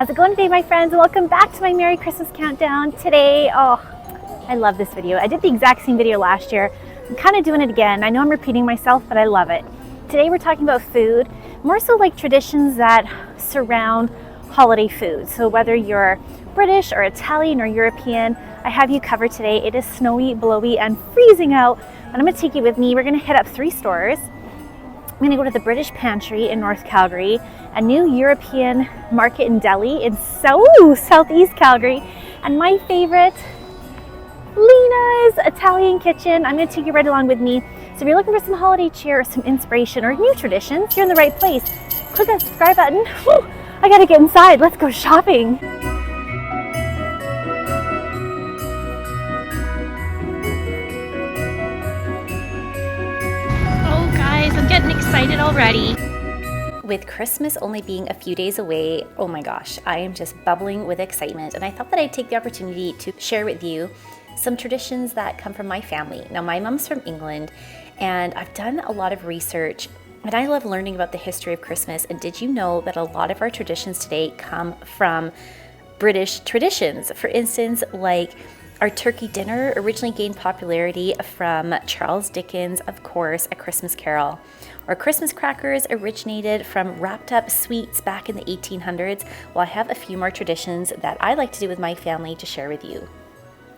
How's it going today, my friends? Welcome back to my Merry Christmas Countdown. Today, I love this video. I did the exact same video last year. I'm kind of doing it again. I know I'm repeating myself, but I love it. Today we're talking about food, more so like traditions that surround holiday food. So whether you're British or Italian or European, I have you covered today. It is snowy, blowy, and freezing out, and I'm gonna take you with me. We're gonna hit up 3 stores. I'm gonna go to the British Pantry in North Calgary, a new European market and deli in Southeast Calgary, and my favorite, Lena's Italian Kitchen. I'm gonna take you right along with me. So if you're looking for some holiday cheer or some inspiration or new traditions, you're in the right place. Click that subscribe button. Whew, I gotta get inside. Let's go shopping. Oh guys, I'm getting excited already. With Christmas only being a few days away, oh my gosh, I am just bubbling with excitement, and I thought that I'd take the opportunity to share with you some traditions that come from my family. Now, my mom's from England, and I've done a lot of research, and I love learning about the history of Christmas. And did you know that a lot of our traditions today come from British traditions? For instance, like our turkey dinner originally gained popularity from Charles Dickens' of course, A Christmas Carol. Our Christmas crackers originated from wrapped up sweets back in the 1800s. Well, I have a few more traditions that I like to do with my family to share with you.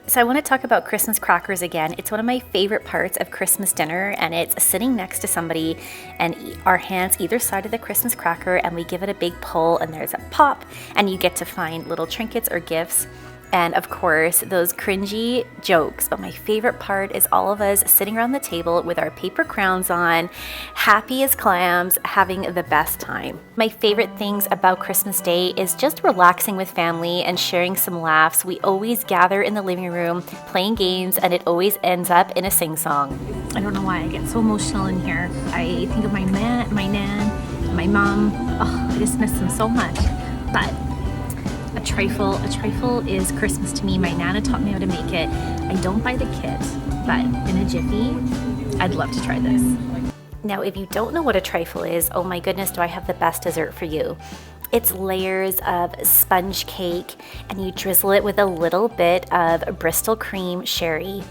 So I want to talk about Christmas crackers again. It's one of my favorite parts of Christmas dinner, and it's sitting next to somebody and our hands either side of the Christmas cracker, and we give it a big pull, and there's a pop, and you get to find little trinkets or gifts. And of course, those cringy jokes. But my favorite part is all of us sitting around the table with our paper crowns on, happy as clams, having the best time. My favorite things about Christmas Day is just relaxing with family and sharing some laughs. We always gather in the living room, playing games, and it always ends up in a sing-song. I don't know why I get so emotional in here. I think of my nan, my mom. Oh, I just miss them so much. But a trifle is Christmas to me. My Nana taught me how to make it. I don't buy the kit, but in a jiffy, I'd love to try this. Now, if you don't know what a trifle is, oh my goodness, do I have the best dessert for you. It's layers of sponge cake, and you drizzle it with a little bit of Bristol cream sherry.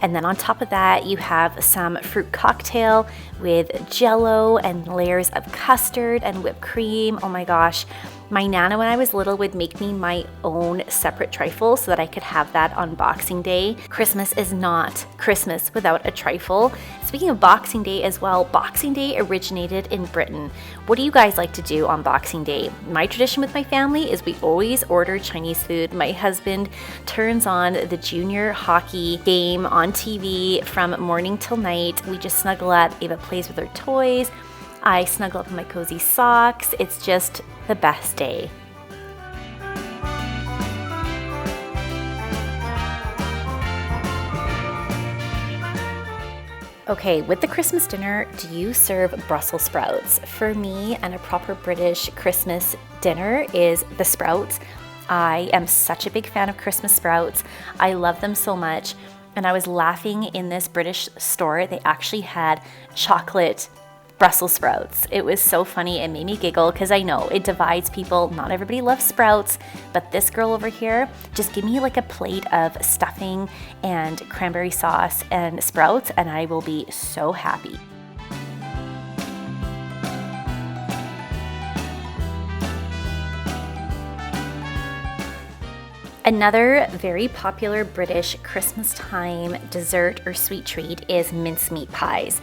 And then on top of that, you have some fruit cocktail with jello and layers of custard and whipped cream. Oh my gosh. My Nana, when I was little, would make me my own separate trifle so that I could have that on Boxing Day. Christmas is not Christmas without a trifle. Speaking of Boxing Day as well, Boxing Day originated in Britain. What do you guys like to do on Boxing Day? My tradition with my family is we always order Chinese food. My husband turns on the junior hockey game on TV from morning till night. We just snuggle up. Ava plays with her toys. I snuggle up in my cozy socks. It's just the best day. Okay, with the Christmas dinner, do you serve Brussels sprouts? For me, and a proper British Christmas dinner is the sprouts. I am such a big fan of Christmas sprouts. I love them so much. And I was laughing in this British store. They actually had chocolate Brussels sprouts. It was so funny. It made me giggle because I know it divides people. Not everybody loves sprouts, but this girl over here, just give me like a plate of stuffing and cranberry sauce and sprouts, and I will be so happy. Another very popular British Christmas time dessert or sweet treat is mincemeat pies.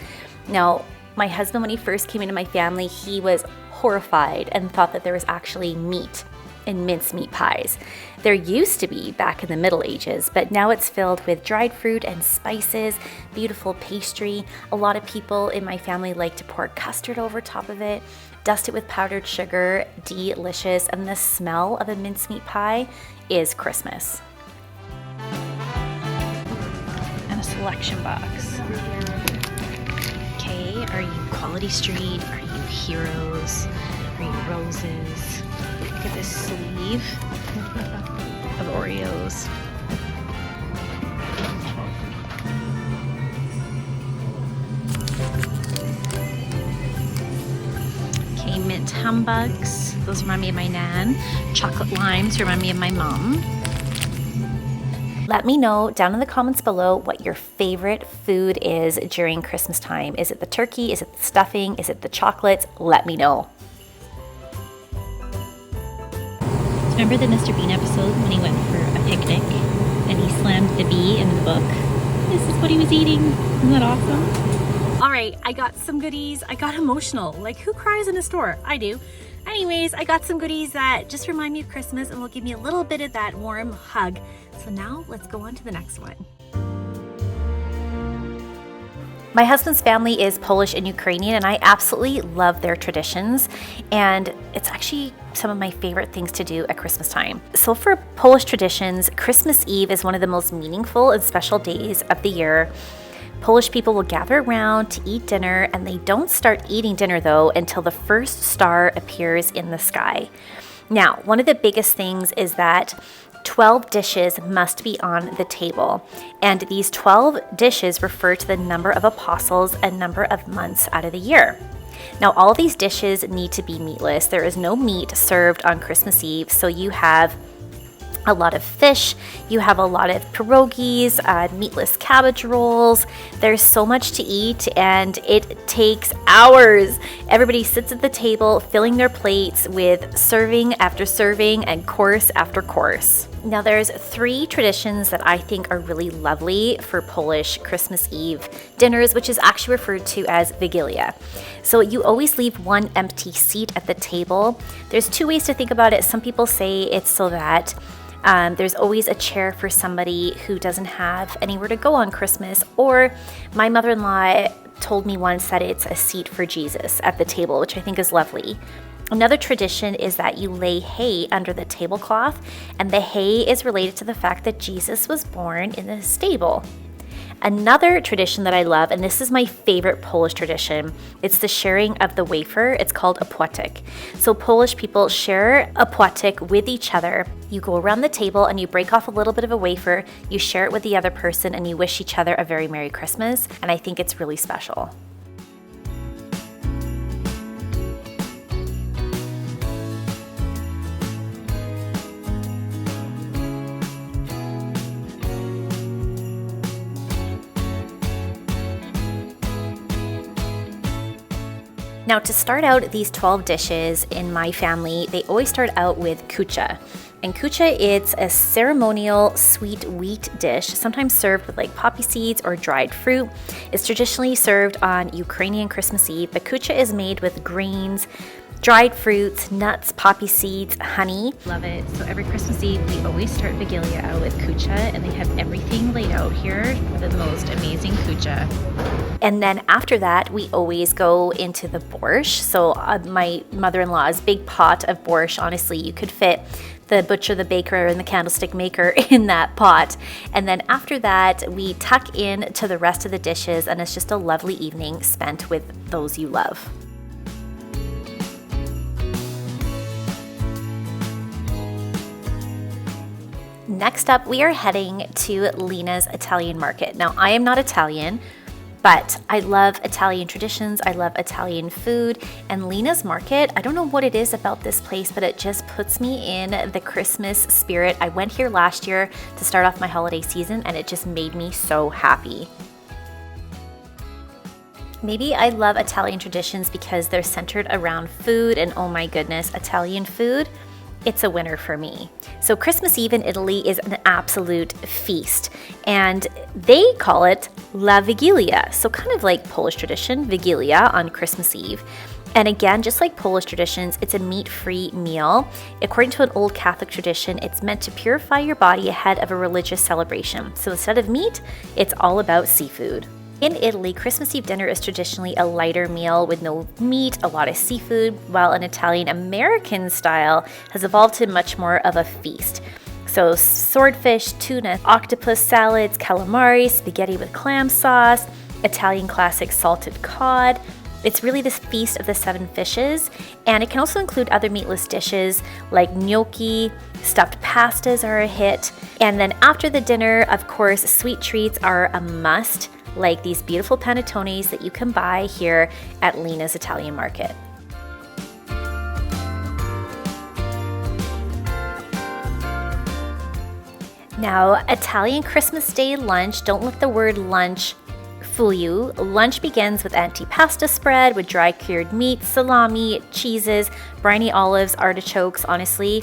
Now, my husband, when he first came into my family, he was horrified and thought that there was actually meat in mincemeat pies. There used to be back in the Middle Ages, but now it's filled with dried fruit and spices, beautiful pastry. A lot of people in my family like to pour custard over top of it, dust it with powdered sugar, delicious, and the smell of a mincemeat pie is Christmas. And a selection box. Okay, are you Quality Street? Are you Heroes? Are you Roses? Look at this sleeve of Oreos. Okay, mint mint humbugs. Those remind me of my nan. Chocolate limes remind me of my mom. Let me know down in the comments below what your favorite food is during Christmas time. Is it the turkey? Is it the stuffing? Is it the chocolates? Let me know. Remember the Mr. Bean episode when he went for a picnic and he slammed the bee in the book? This is what he was eating. Isn't that awesome? All right, I got some goodies. I got emotional. Like, who cries in a store? I do. Anyways, I got some goodies that just remind me of Christmas and will give me a little bit of that warm hug. So now let's go on to the next one. My husband's family is Polish and Ukrainian, and I absolutely love their traditions, and it's actually some of my favorite things to do at Christmas time. So for Polish traditions, Christmas Eve is one of the most meaningful and special days of the year. Polish people will gather around to eat dinner, and they don't start eating dinner though until the first star appears in the sky. Now, one of the biggest things is that 12 dishes must be on the table, and these 12 dishes refer to the number of apostles and number of months out of the year. Now, all these dishes need to be meatless. There is no meat served on Christmas Eve, so you have a lot of fish, you have a lot of pierogies, meatless cabbage rolls. There's so much to eat and it takes hours. Everybody sits at the table filling their plates with serving after serving and course after course. Now there's 3 traditions that I think are really lovely for Polish Christmas Eve dinners, which is actually referred to as Vigilia. So you always leave one empty seat at the table. There's 2 ways to think about it. Some people say it's so that there's always a chair for somebody who doesn't have anywhere to go on Christmas, or my mother-in-law told me once that it's a seat for Jesus at the table, which I think is lovely. Another tradition is that you lay hay under the tablecloth, and the hay is related to the fact that Jesus was born in a stable. Another tradition that I love, and this is my favorite Polish tradition, it's the sharing of the wafer. It's called opłatek. So Polish people share opłatek with each other. You go around the table and you break off a little bit of a wafer, you share it with the other person, and you wish each other a very Merry Christmas, and I think it's really special. Now, to start out these 12 dishes in my family, they always start out with kucha. And kucha, it's a ceremonial sweet wheat dish, sometimes served with like poppy seeds or dried fruit. It's traditionally served on Ukrainian Christmas Eve, but kucha is made with grains, dried fruits, nuts, poppy seeds, honey. Love it. So every Christmas Eve, we always start Vigilia out with kucha, and they have everything laid out here for the most amazing kucha. And then after that, we always go into the borscht. So my mother-in-law's big pot of borscht, honestly, you could fit the butcher, the baker, and the candlestick maker in that pot. And then after that, we tuck in to the rest of the dishes, and it's just a lovely evening spent with those you love. Next up, we are heading to Lena's Italian Market. Now, I am not Italian, but I love Italian traditions. I love Italian food, and Lena's Market, I don't know what it is about this place, but it just puts me in the Christmas spirit. I went here last year to start off my holiday season, and it just made me so happy. Maybe I love Italian traditions because they're centered around food, and oh my goodness, Italian food, it's a winner for me. So Christmas Eve in Italy is an absolute feast, and they call it La Vigilia. So kind of like Polish tradition, Vigilia on Christmas Eve. And again, just like Polish traditions, it's a meat-free meal. According to an old Catholic tradition, it's meant to purify your body ahead of a religious celebration. So instead of meat, it's all about seafood. In Italy, Christmas Eve dinner is traditionally a lighter meal with no meat, a lot of seafood, while an Italian-American style has evolved to much more of a feast. So swordfish, tuna, octopus salads, calamari, spaghetti with clam sauce, Italian classic salted cod. It's really this feast of the 7 fishes, and it can also include other meatless dishes like gnocchi, stuffed pastas are a hit, and then after the dinner, of course, sweet treats are a must, like these beautiful panettones that you can buy here at Lena's Italian Market. Now, Italian Christmas Day lunch, don't let the word lunch fool you. Lunch begins with antipasta spread with dry cured meat, salami, cheeses, briny olives, artichokes. Honestly,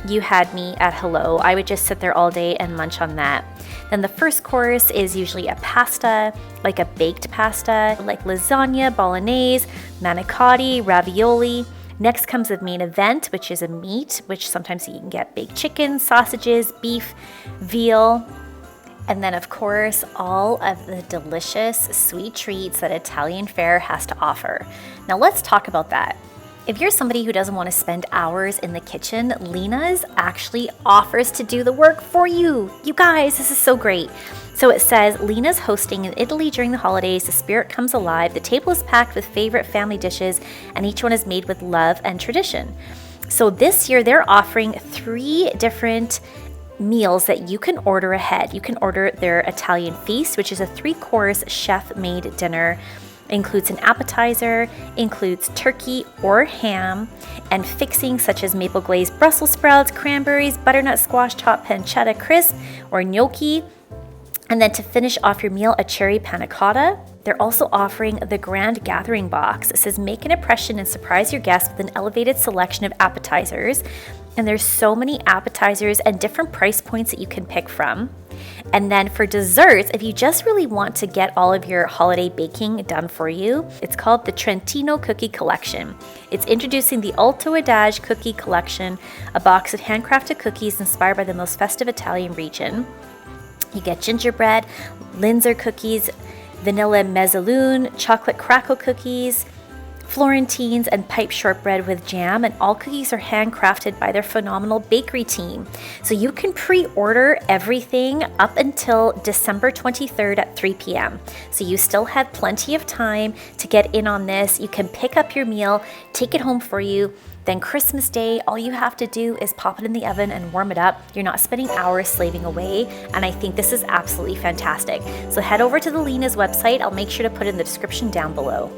you had me at hello. I would just sit there all day and munch on that. Then the first course is usually a pasta, like a baked pasta, like lasagna, bolognese, manicotti, ravioli. Next comes the main event, which is a meat, which sometimes you can get baked chicken, sausages, beef, veal, and then of course, all of the delicious sweet treats that Italian fare has to offer. Now let's talk about that. If you're somebody who doesn't want to spend hours in the kitchen, Lena's actually offers to do the work for you. You guys, this is so great. So it says, Lena's hosting in Italy during the holidays. The spirit comes alive. The table is packed with favorite family dishes, and each one is made with love and tradition. So this year, they're offering 3 different meals that you can order ahead. You can order their Italian feast, which is a 3-course chef-made dinner. Includes an appetizer, includes turkey or ham, and fixings such as maple glazed Brussels sprouts, cranberries, butternut squash, chopped pancetta crisp, or gnocchi. And then to finish off your meal, a cherry panna cotta. They're also offering the Grand Gathering Box. It says, make an impression and surprise your guests with an elevated selection of appetizers. And there's so many appetizers and different price points that you can pick from. And then for desserts, if you just really want to get all of your holiday baking done for you, it's called the Trentino Cookie Collection. It's introducing the Alto Adage Cookie Collection, a box of handcrafted cookies inspired by the most festive Italian region. You get gingerbread, Linzer cookies, vanilla mezzalune, chocolate crackle cookies, Florentines, and pipe shortbread with jam, and all cookies are handcrafted by their phenomenal bakery team. So you can pre-order everything up until December 23rd at 3 p.m. So you still have plenty of time to get in on this. You can pick up your meal, take it home for you. Then Christmas Day, all you have to do is pop it in the oven and warm it up. You're not spending hours slaving away, and I think this is absolutely fantastic. So head over to the Lena's website. I'll make sure to put in the description down below.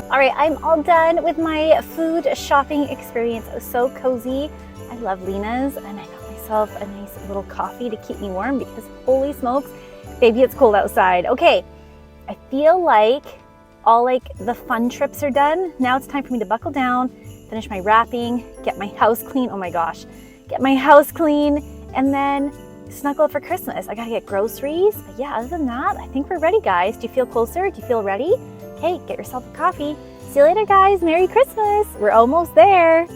All right, I'm all done with my food shopping experience. It was so cozy. I love Lena's, and I got myself a nice little coffee to keep me warm because holy smokes, baby, it's cold outside. Okay, I feel like all the fun trips are done. Now it's time for me to buckle down, finish my wrapping, get my house clean. Oh my gosh, get my house clean, and then snuggle up for Christmas. I gotta get groceries. But yeah, other than that, I think we're ready, guys. Do you feel closer? Do you feel ready? Okay, get yourself a coffee. See you later, guys. Merry Christmas. We're almost there.